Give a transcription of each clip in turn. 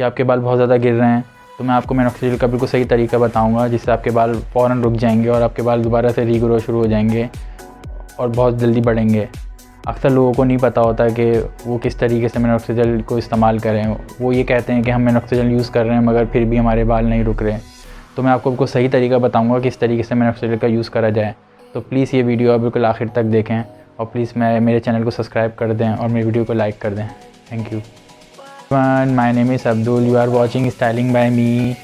कि आपके बाल बहुत ज़्यादा गिर रहे हैं, तो मैं आपको मिनॉक्सिडिल का बिल्कुल सही तरीका बताऊंगा जिससे आपके बाल फ़ौरन रुक जाएंगे और आपके बाल दोबारा से रीग्रो शुरू हो जाएंगे और बहुत जल्दी बढ़ेंगे। अक्सर लोगों को नहीं पता होता कि वो किस तरीके से मिनॉक्सिडिल को इस्तेमाल करें। वो ये कहते हैं कि हम मिनॉक्सिडिल यूज़ कर रहे हैं मगर फिर भी हमारे बाल नहीं रुक रहे। तो मैं आपको बिल्कुल सही तरीका बताऊँगा किस तरीके से मिनॉक्सिडिल का यूज़ करा जाए। तो प्लीज़ ये वीडियो आप बिल्कुल आखिर तक देखें और प्लीज़ मेरे चैनल को सब्सक्राइब कर दें और मेरी वीडियो को लाइक कर दें। Thank you. My name is Abdul, you are watching styling by me.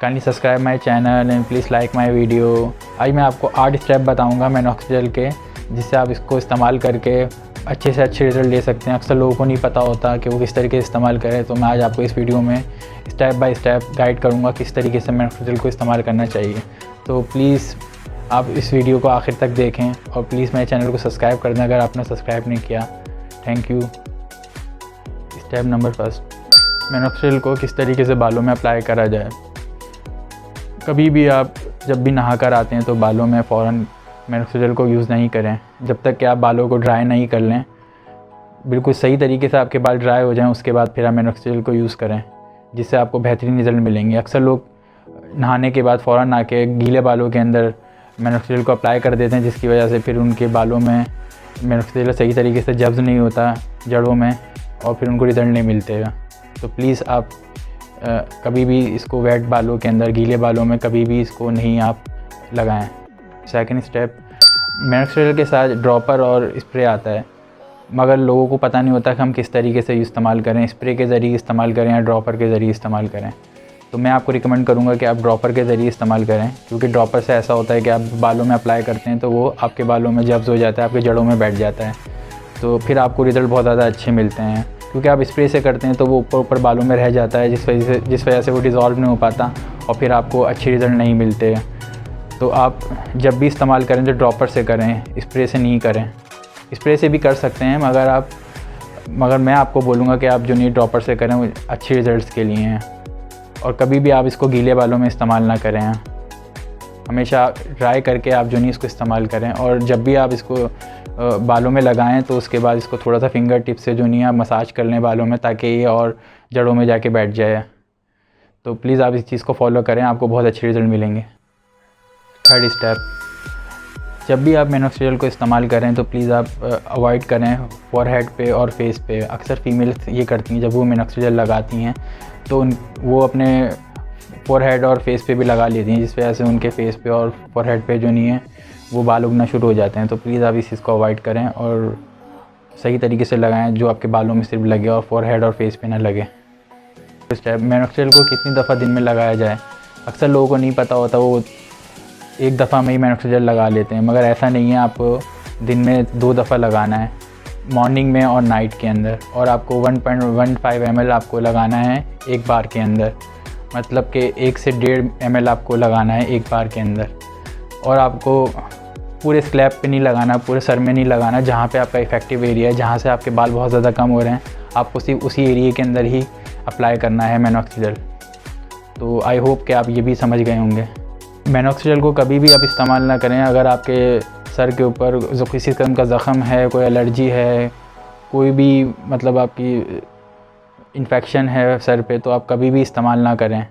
Kindly subscribe my channel and please like my video. आज मैं आपको 8 स्टेप बताऊंगा मिनॉक्सिडिल के, जिससे आप इसको इस्तेमाल करके अच्छे से अच्छे रिज़ल्ट ले सकते हैं। अक्सर लोगों को नहीं पता होता कि वो किस तरीके से इस्तेमाल करें। तो मैं आज आपको इस वीडियो में स्टेप बाय स्टेप गाइड करूँगा किस तरीके से मिनॉक्सिडिल को इस्तेमाल करना चाहिए। तो प्लीज़ आप इस वीडियो को आखिर तक देखें और प्लीज़ मेरे चैनल को सब्सक्राइब कर दें अगर आपने सब्सक्राइब नहीं किया। Thank you. Step number 1, minoxidil को किस तरीके से बालों में अप्लाई करा जाए। कभी भी आप जब भी नहा कर आते हैं तो बालों में फ़ौरन मिनॉक्सिडिल को यूज़ नहीं करें जब तक कि आप बालों को ड्राई नहीं कर लें। बिल्कुल सही तरीके से आपके बाल ड्राई हो जाएं, उसके बाद फिर आप मिनॉक्सिडिल को यूज़ करें, जिससे आपको बेहतरीन रिज़ल्ट मिलेंगे। अक्सर लोग नहाने के बाद फ़ौरन नहा के गीले बालों के अंदर मिनॉक्सिडिल को अप्लाई कर देते हैं, जिसकी वजह से फिर उनके बालों में मिनॉक्सिडिल सही तरीके से जब्ज़ नहीं होता जड़ों में और फिर उनको रिज़ल्ट नहीं मिलते। तो प्लीज़ आप कभी भी इसको वेट बालों के अंदर, गीले बालों में कभी भी इसको नहीं आप लगाएं। सेकंड स्टेप, मिनॉक्सिडिल के साथ ड्रॉपर और स्प्रे आता है, मगर लोगों को पता नहीं होता कि हम किस तरीके से इस्तेमाल करें, स्प्रे के ज़रिए इस्तेमाल करें या ड्रॉपर के ज़रिए इस्तेमाल करें। तो मैं आपको रिकमेंड करूँगा कि आप ड्रॉपर के ज़रिए इस्तेमाल करें, क्योंकि ड्रॉपर से ऐसा होता है कि आप बालों में अप्लाई करते हैं तो वो आपके बालों में जब्ज़ हो जाता है, आपके जड़ों में बैठ जाता है, तो फिर आपको रिज़ल्ट बहुत ज़्यादा अच्छे मिलते हैं। क्योंकि आप स्प्रे से करते हैं तो वो ऊपर बालों में रह जाता है, जिस वजह से वो डिज़ोल्व नहीं हो पाता और फिर आपको अच्छे रिज़ल्ट नहीं मिलते। तो आप जब भी इस्तेमाल करें तो ड्रॉपर से करें, स्प्रे से नहीं करें। स्प्रे से भी कर सकते हैं मगर मैं आपको बोलूँगा कि आप जो नहीं ड्रॉपर से करें वो अच्छे रिज़ल्ट्स के लिए हैं। और कभी भी आप इसको गीले बालों में इस्तेमाल ना करें, हमेशा ड्राई करके आप जो नहीं इसको इस्तेमाल करें। और जब भी आप इसको बालों में लगाएं तो उसके बाद इसको थोड़ा सा फिंगर टिप से जो नहीं आप मसाज कर लें बालों में, ताकि ये और जड़ों में जाके बैठ जाए। तो प्लीज़ आप इस चीज़ को फॉलो करें, आपको बहुत अच्छे रिज़ल्ट मिलेंगे। थर्ड स्टेप, जब भी आप मिनॉक्सिडिल को इस्तेमाल करें तो प्लीज़ आप अवॉइड करें फॉरहेड पे और फेस पे। अक्सर फीमेल्स ये करती हैं, जब वो मिनॉक्सिडिल लगाती हैं तो वो अपने फॉरहेड और फेस पे भी लगा लेती हैं, जिस वजह से उनके फेस पे और फॉरहेड पे जो नहीं है वो बाल उगना शुरू हो जाते हैं। तो प्लीज़ आप इस चीज़ को अवॉइड करें और सही तरीके से लगाएं, जो आपके बालों में सिर्फ लगे और फॉरहेड और फेस पे ना लगे। स्टेप, मिनॉक्सिडिल को कितनी दफ़ा दिन में लगाया जाए। अक्सर लोगों को नहीं पता होता, वो एक दफ़ा में ही मिनॉक्सिडिल लगा लेते हैं, मगर ऐसा नहीं है। आपको दिन में 2 दफ़ा लगाना है, मॉर्निंग में और नाइट के अंदर। और आपको 1.15 ml आपको लगाना है एक बार के अंदर, मतलब कि 1 से 1.5 ml आपको लगाना है एक बार के अंदर। और आपको पूरे स्कैल्प पे नहीं लगाना, पूरे सर में नहीं लगाना, जहाँ पे आपका इफ़ेक्टिव एरिया है, जहाँ से आपके बाल बहुत ज़्यादा कम हो रहे हैं, आपको सिर्फ उसी एरिया के अंदर ही अप्लाई करना है मिनॉक्सिडिल। तो आई होप कि आप ये भी समझ गए होंगे। मिनॉक्सिडिल को कभी भी आप इस्तेमाल ना करें अगर आपके सर के ऊपर जो किसी किस्म का ज़ख़म है, कोई एलर्जी है, कोई भी मतलब आपकी इन्फेक्शन है सर पे, तो आप कभी भी इस्तेमाल ना करें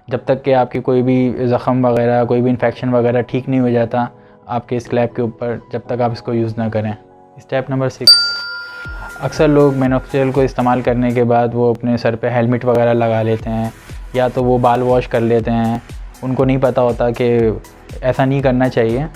जब तक कि आपकी कोई भी ज़ख़म वगैरह, कोई भी इन्फेक्शन वगैरह ठीक नहीं हो जाता आपके स्कैल्प के ऊपर, जब तक आप इसको यूज़ ना करें। स्टेप नंबर 6, अक्सर लोग मिनॉक्सिडिल को इस्तेमाल करने के बाद वो अपने सर पे हेलमेट वगैरह लगा लेते हैं या तो वो बाल वॉश कर लेते हैं। उनको नहीं पता होता कि ऐसा नहीं करना चाहिए,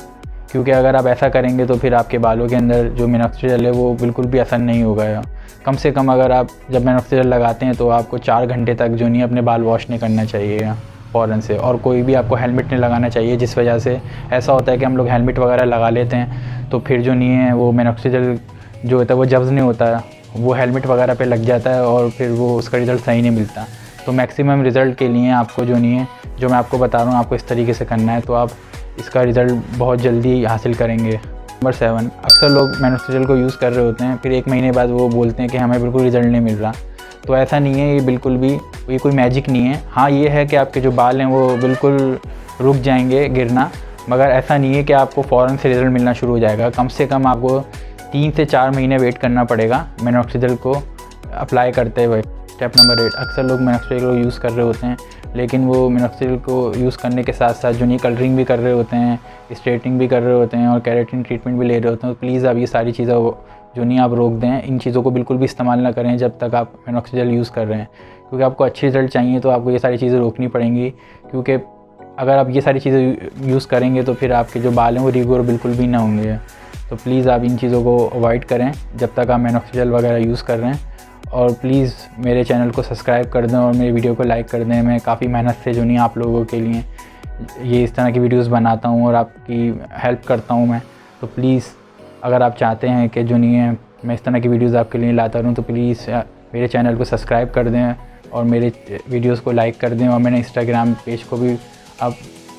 क्योंकि अगर आप ऐसा करेंगे तो फिर आपके बालों के अंदर जो मिनॉक्सिडिल है वो बिल्कुल भी असर नहीं होगा। कम से कम अगर आप जब मिनॉक्सिडिल लगाते हैं तो आपको 4 घंटे तक जो नहीं अपने बाल वॉश नहीं करना चाहिए फ़ौरन से। और कोई भी आपको हेलमेट नहीं लगाना चाहिए, जिस वजह से ऐसा होता है कि हम लोग हेलमेट वगैरह लगा लेते हैं तो फिर जो नहीं है वो मिनॉक्सिडिल जो होता है वो जब्ज़ नहीं होता, वो हेलमेट वगैरह पे लग जाता है और फिर वो उसका रिज़ल्ट सही नहीं मिलता। तो मैक्सिमम रिज़ल्ट के लिए आपको जो नहीं है, जो मैं आपको बता रहा हूँ, आपको इस तरीके से करना है, तो आप इसका रिज़ल्ट बहुत जल्दी हासिल करेंगे। नंबर 7, अक्सर लोग मिनॉक्सिडिल को यूज़ कर रहे होते हैं, फिर 1 महीने बाद वो बोलते हैं कि हमें बिल्कुल रिज़ल्ट नहीं मिल रहा। तो ऐसा नहीं है, ये बिल्कुल भी ये कोई मैजिक नहीं है। हाँ, ये है कि आपके जो बाल हैं वो बिल्कुल रुक जाएंगे गिरना, मगर ऐसा नहीं है कि आपको फ़ौरन से रिज़ल्ट मिलना शुरू हो जाएगा। कम से कम आपको 3 से 4 महीने वेट करना पड़ेगा मिनॉक्सिडिल को अप्लाई करते हुए। स्टेप नंबर 8, अक्सर लोग मिनॉक्सिडिल को यूज़ कर रहे होते हैं, लेकिन वो मिनॉक्सिडिल को यूज़ करने के साथ साथ जो नहीं कलरिंग भी कर रहे होते हैं, स्ट्रेटनिंग भी कर रहे होते हैं और केराटिन ट्रीटमेंट भी ले रहे होते हैं। तो प्लीज़ आप ये सारी चीज़ें जो नहीं आप रोक दें, इन चीज़ों को बिल्कुल भी इस्तेमाल ना करें जब तक आप मिनॉक्सिडिल यूज़ कर रहे हैं, क्योंकि आपको अच्छी रिज़ल्ट चाहिए तो आपको ये सारी चीज़ें रोकनी पड़ेंगी। क्योंकि अगर आप ये सारी चीज़ें यूज़ करेंगे तो फिर आपके जो बाल हैं वो रीग्रो बिल्कुल भी ना होंगे। तो प्लीज़ आप इन चीज़ों को अवॉइड करें जब तक आप मिनॉक्सिडिल वगैरह यूज़ कर रहे हैं। और प्लीज़ मेरे चैनल को सब्सक्राइब कर दें और मेरी वीडियो को लाइक कर दें। मैं काफ़ी मेहनत से जो नहीं आप लोगों के लिए ये इस तरह की वीडियोस बनाता हूँ और आपकी हेल्प करता हूँ मैं। तो प्लीज़ अगर आप चाहते हैं कि जो नहीं है मैं इस तरह की वीडियोस आपके लिए लाता रहूँ तो प्लीज़ मेरे चैनल को सब्सक्राइब कर दें और मेरे वीडियोस को लाइक कर दें। और मैंने इंस्टाग्राम पेज को भी आप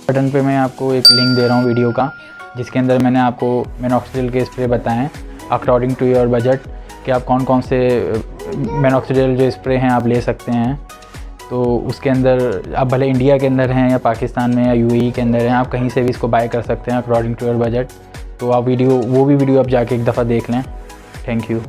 बटन पे मैं आपको एक लिंक दे रहा हूँ वीडियो का, जिसके अंदर मैंने आपको मिनॉक्सिडिल के स्प्रे बताएं अकॉर्डिंग टू योर बजट कि आप कौन कौन से मिनॉक्सिडिल जो स्प्रे हैं आप ले सकते हैं। तो उसके अंदर आप भले इंडिया के अंदर हैं या पाकिस्तान में या यूएई के अंदर हैं, आप कहीं से भी इसको बाय कर सकते हैं अकॉर्डिंग टू योर बजट। तो आप वो भी वीडियो आप जाके एक दफ़ा देख लें। Thank you.